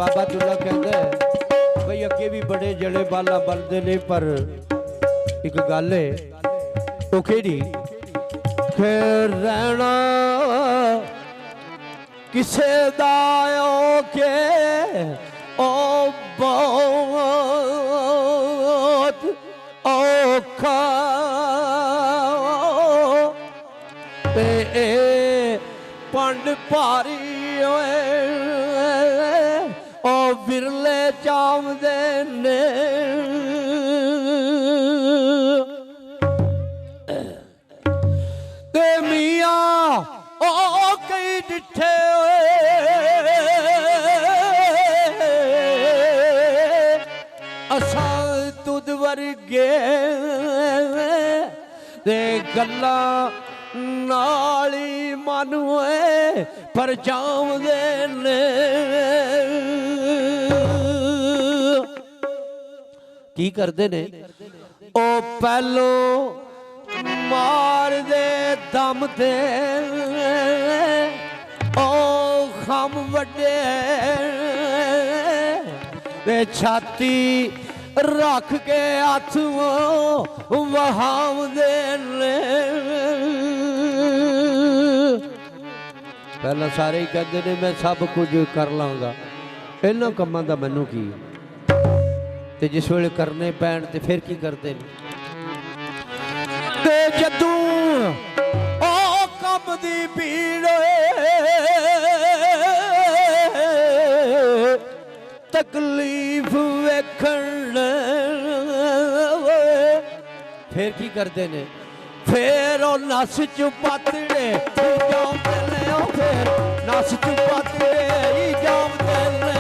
बाबा दुल्ला कहता है भाई अगे भी बड़े जड़े बाला बनते ने पर एक गल है तो केड़ी फिर रहना किसे दायो के ओ बहुत औखा पंड भारी होए ओ बिरले चामदे ने ते मियां ओ कई डिठे असा तुद वर्गे ते गल्ला नाली मानुए पर जामदे ने की करते ने ओ पहलो मार दे दम दे ओ खम वड्डे ते छाती रख के हथ वहाव दे ने पहला सारे ही कहते ने मैं सब कुछ कर लांगा इन्हों कामों का मैनू की ते जिस वेले करने पैण ते फिर की करते ने ते जदू ओ कम दी भीड़ तकलीफ वेखण फिर की करते ने फिर ओ नस चु पातड़े जामदे ने ओ फिर नस चु पातड़े जामदे ने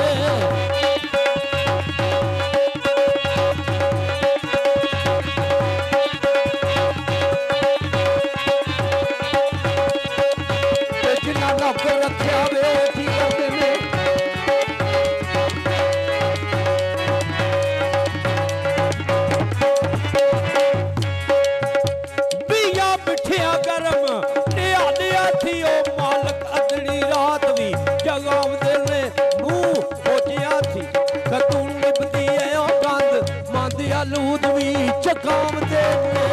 जिन्ना नौकर रखा वे की करते ने गरम निया थी ओ मालक अदड़ी रात भी जगावदे ने मुंह पोचिया थी कतून निभदी है ओ गंद मांदिया लूद भी चकावदे ने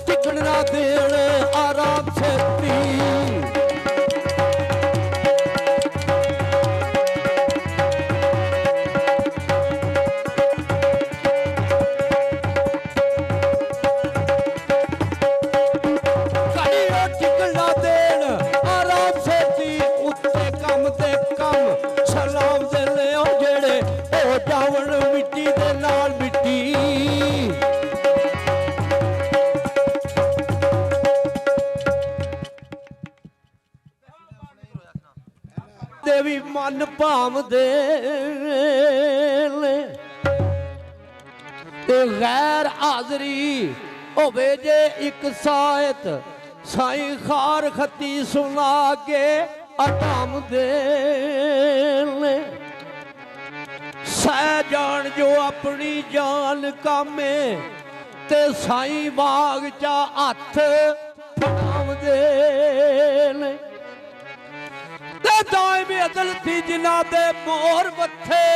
टिकन ना देण आराम से टिकन ना देण आराम से उत्ते कम ते कम सलाम देने जेड़े ओ जावण मिट्टी दे नाल मिट्टी भी मन भावदे ते गैर हाजरी होवे जे एक सायत साईं खार खती सुना के अटाम दे सह जान जो अपनी जान कामे ते साईं बाग चा हथ फड़ाम दे दायम अदल थी जिना दे मोर मथे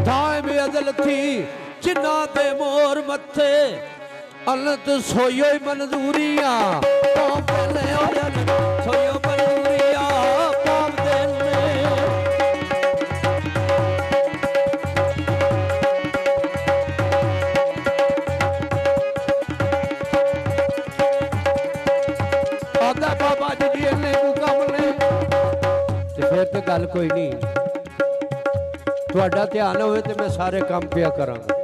दायम अदल थी जिना दे मोर मथे अनंत सोयो मंजूरियां सोयो मंजूरियां पाप देने आदा बाबा जी ने काम ले फिर तो गल कोई नहीं तुहाडा ध्यान होवे ते मैं सारे काम पिया करांगा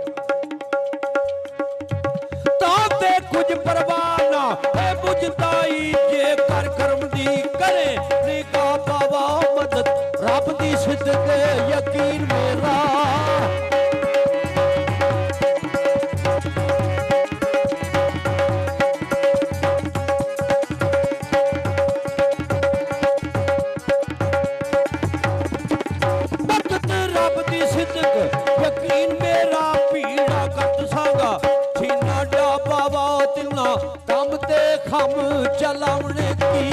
ताते कुछ परवाह ना है बुझताई जे कर कर्म दी करे निका बाबा मदद रब दी सिद्दत यकीन मेरा सिद्क यकीन मेरा पीड़ा कट सांगा छीना डा बाबा तिना कम ते खम चलावने की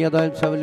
दुनिया दायम सब